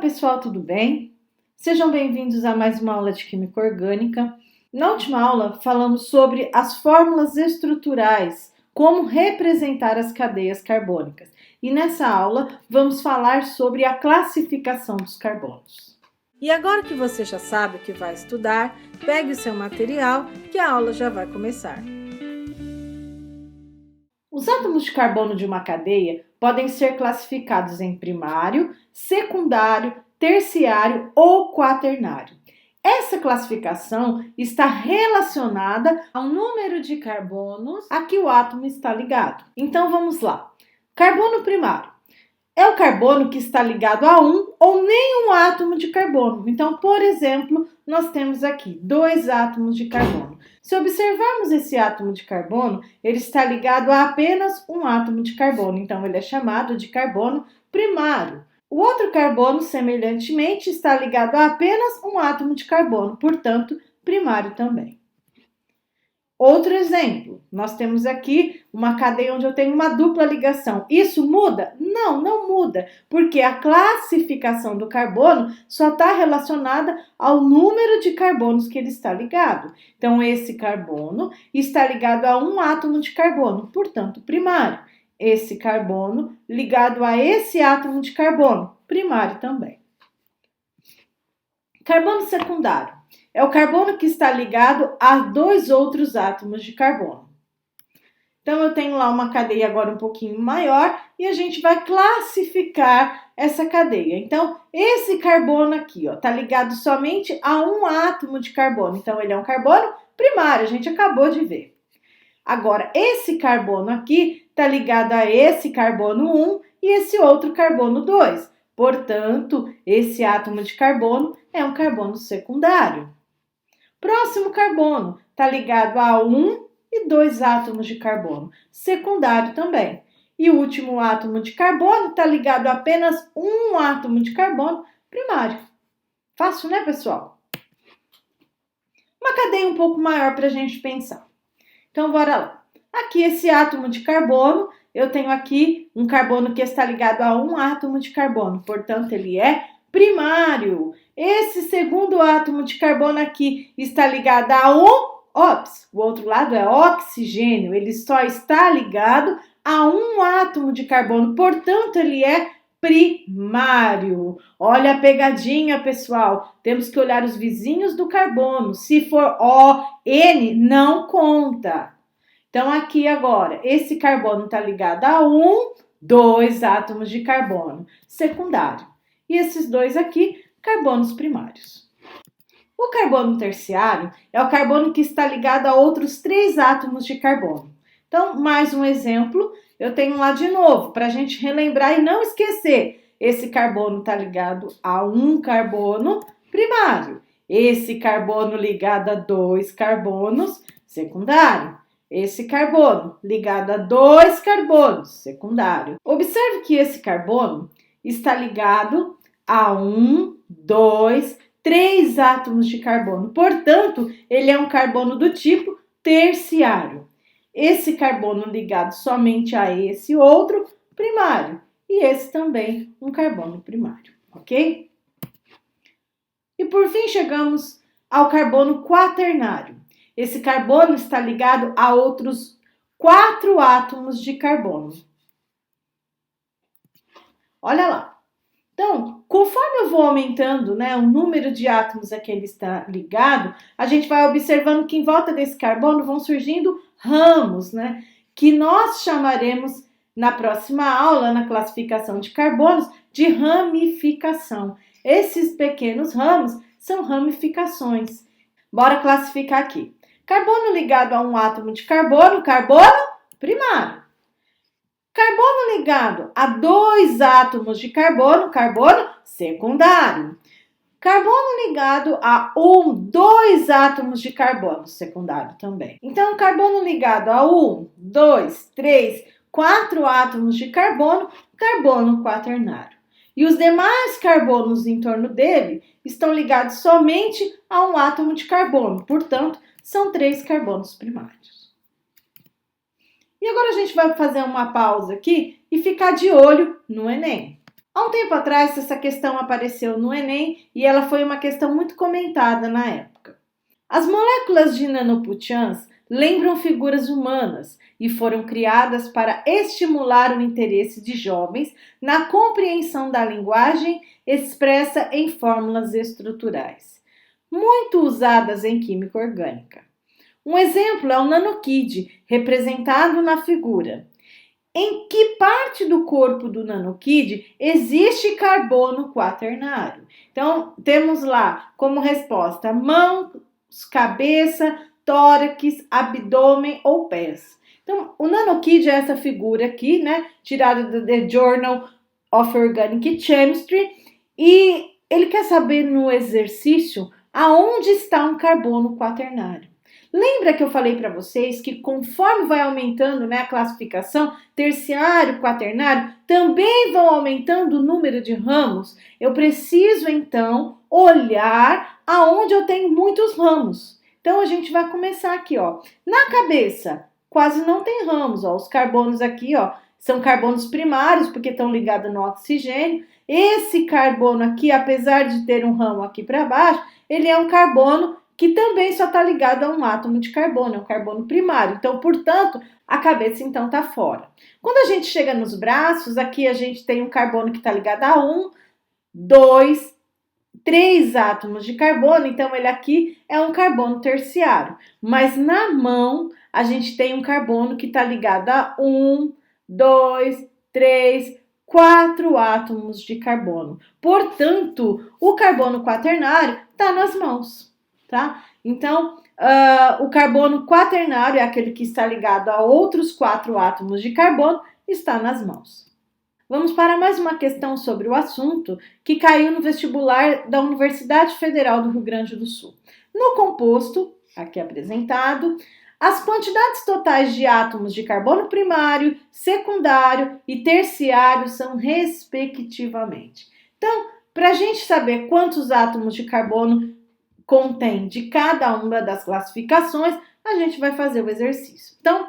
pessoal, tudo bem? Sejam bem-vindos a mais uma aula de Química Orgânica. Na última aula, falamos sobre as fórmulas estruturais, como representar as cadeias carbônicas. E nessa aula, vamos falar sobre a classificação dos carbonos. E agora que você já sabe o que vai estudar, pegue o seu material que a aula já vai começar. Os átomos de carbono de uma cadeia podem ser classificados em primário, secundário, terciário ou quaternário. Essa classificação está relacionada ao número de carbonos a que o átomo está ligado. Então vamos lá. Carbono primário é o carbono que está ligado a um ou nenhum átomo de carbono. Então, por exemplo, nós temos aqui 2 átomos de carbono. Se observarmos esse átomo de carbono, ele está ligado a apenas um átomo de carbono. Então, ele é chamado de carbono primário. O outro carbono, semelhantemente, está ligado a apenas um átomo de carbono, portanto, primário também. Outro exemplo, nós temos aqui uma cadeia onde eu tenho uma dupla ligação. Isso muda? Não, não muda, porque a classificação do carbono só está relacionada ao número de carbonos que ele está ligado. Então, esse carbono está ligado a um átomo de carbono, portanto, primário. Esse carbono ligado a esse átomo de carbono, primário também. Carbono secundário é o carbono que está ligado a 2 outros átomos de carbono. Então, eu tenho lá uma cadeia agora um pouquinho maior e a gente vai classificar essa cadeia. Então, esse carbono aqui está ligado somente a um átomo de carbono. Então, ele é um carbono primário, a gente acabou de ver. Agora, esse carbono aqui está ligado a esse carbono 1 e esse outro carbono 2. Portanto, esse átomo de carbono é um carbono secundário. Próximo carbono está ligado a 1 e 2 átomos de carbono, secundário também. E o último átomo de carbono está ligado a apenas um átomo de carbono, primário. Fácil, né, pessoal? Uma cadeia um pouco maior para a gente pensar. Então, bora lá. Aqui, esse átomo de carbono, eu tenho aqui um carbono que está ligado a um átomo de carbono, portanto, ele é primário. Esse segundo átomo de carbono aqui está ligado a o outro lado é oxigênio, ele só está ligado a um átomo de carbono, portanto, ele é primário. Olha a pegadinha, pessoal. Temos que olhar os vizinhos do carbono. Se for O, N, não conta. Então, aqui agora, esse carbono está ligado a 2 átomos de carbono, secundário. E esses 2 aqui, carbonos primários. O carbono terciário é o carbono que está ligado a outros 3 átomos de carbono. Então, mais um exemplo, eu tenho lá de novo, para a gente relembrar e não esquecer. Esse carbono está ligado a um carbono primário. Esse carbono ligado a 2 carbonos, secundário. Esse carbono ligado a 2 carbonos, secundário. Observe que esse carbono está ligado a 2, 3 átomos de carbono. Portanto, ele é um carbono do tipo terciário. Esse carbono ligado somente a esse outro, primário. E esse também, um carbono primário, ok? E por fim, chegamos ao carbono quaternário. Esse carbono está ligado a outros 4 átomos de carbono. Olha lá. Então, conforme eu vou aumentando, o número de átomos a que ele está ligado, a gente vai observando que em volta desse carbono vão surgindo ramos, que nós chamaremos na próxima aula, na classificação de carbonos, de ramificação. Esses pequenos ramos são ramificações. Bora classificar aqui. Carbono ligado a um átomo de carbono, carbono primário. Carbono ligado a 2 átomos de carbono, carbono secundário. Carbono ligado a 2 átomos de carbono, secundário também. Então, carbono ligado a 2, 3, 4 átomos de carbono, carbono quaternário. E os demais carbonos em torno dele estão ligados somente a um átomo de carbono, portanto, são 3 carbonos primários. E agora a gente vai fazer uma pausa aqui e ficar de olho no Enem. Há um tempo atrás, essa questão apareceu no Enem e ela foi uma questão muito comentada na época. As moléculas de nanoputians lembram figuras humanas e foram criadas para estimular o interesse de jovens na compreensão da linguagem expressa em fórmulas estruturais, muito usadas em química orgânica. Um exemplo é o nanokid, representado na figura. Em que parte do corpo do nanokid existe carbono quaternário? Então, temos lá como resposta mãos, cabeça, tórax, abdômen ou pés. Então, o nanokid é essa figura aqui, né? Tirada do The Journal of Organic Chemistry. E ele quer saber no exercício aonde está um carbono quaternário. Lembra que eu falei para vocês que conforme vai aumentando, né, a classificação, terciário, quaternário, também vão aumentando o número de ramos? Eu preciso, então, olhar aonde eu tenho muitos ramos. Então, a gente vai começar aqui, ó. Na cabeça, quase não tem ramos, ó. Os carbonos aqui, ó, são carbonos primários, porque estão ligados no oxigênio. Esse carbono aqui, apesar de ter um ramo aqui para baixo, ele é um carbono que também só está ligado a um átomo de carbono, é um carbono primário. Então, portanto, a cabeça então está fora. Quando a gente chega nos braços, aqui a gente tem um carbono que está ligado a 1, 2, 3 átomos de carbono, então ele aqui é um carbono terciário. Mas na mão, a gente tem um carbono que está ligado a 1, 2, 3, 4 átomos de carbono. Portanto, o carbono quaternário está nas mãos. Tá? Então, o carbono quaternário é aquele que está ligado a outros 4 átomos de carbono, está nas mãos. Vamos para mais uma questão sobre o assunto que caiu no vestibular da Universidade Federal do Rio Grande do Sul. No composto, aqui apresentado, as quantidades totais de átomos de carbono primário, secundário e terciário são respectivamente. Então, para a gente saber quantos átomos de carbono contém de cada uma das classificações, a gente vai fazer o exercício. Então,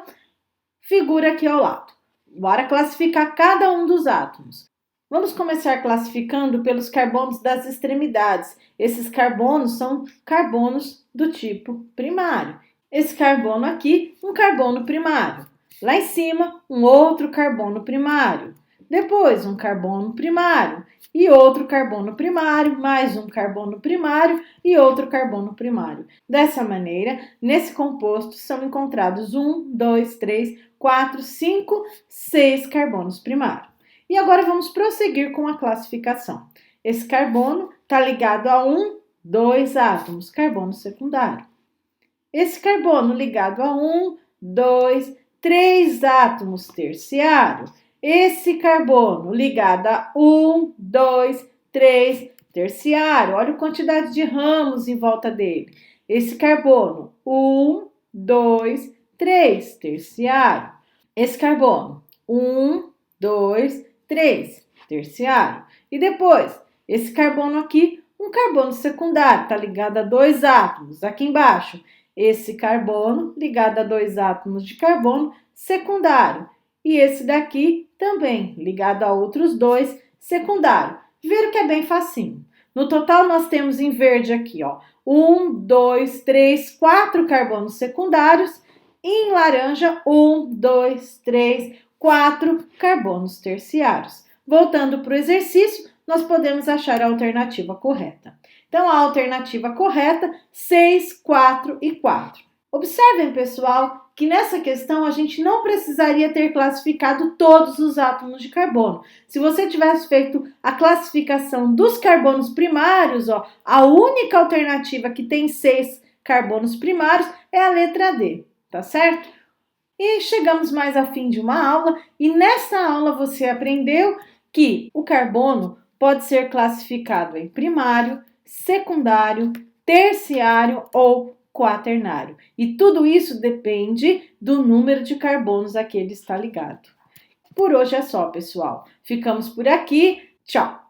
figura aqui ao lado. Bora classificar cada um dos átomos. Vamos começar classificando pelos carbonos das extremidades. Esses carbonos são carbonos do tipo primário. Esse carbono aqui, um carbono primário. Lá em cima, um outro carbono primário. Depois, um carbono primário e outro carbono primário, mais um carbono primário e outro carbono primário. Dessa maneira, nesse composto são encontrados 1, 2, 3, 4, 5, 6 carbonos primários. E agora vamos prosseguir com a classificação. Esse carbono está ligado a 2 átomos, carbono secundário. Esse carbono ligado a 2, 3 átomos, terciário. Esse carbono ligado a 2, 3, terciário. Olha a quantidade de ramos em volta dele. Esse carbono, 2, 3, terciário. Esse carbono, 2, 3, terciário. E depois, esse carbono aqui, um carbono secundário, está ligado a 2 átomos. Aqui embaixo, esse carbono ligado a 2 átomos de carbono secundário. E esse daqui também, ligado a outros 2, secundário. Viram que é bem facinho. No total, nós temos em verde aqui, ó, 2, 3, 4 carbonos secundários. E em laranja, 2, 3, 4 carbonos terciários. Voltando para o exercício, nós podemos achar a alternativa correta. Então, a alternativa correta, 6, 4 e 4. Observem, pessoal, que nessa questão a gente não precisaria ter classificado todos os átomos de carbono. Se você tivesse feito a classificação dos carbonos primários, ó, a única alternativa que tem 6 carbonos primários é a letra D, tá certo? E chegamos mais ao fim de uma aula e nessa aula você aprendeu que o carbono pode ser classificado em primário, secundário, terciário ou quaternário. E tudo isso depende do número de carbonos a que ele está ligado. Por hoje é só, pessoal. Ficamos por aqui. Tchau!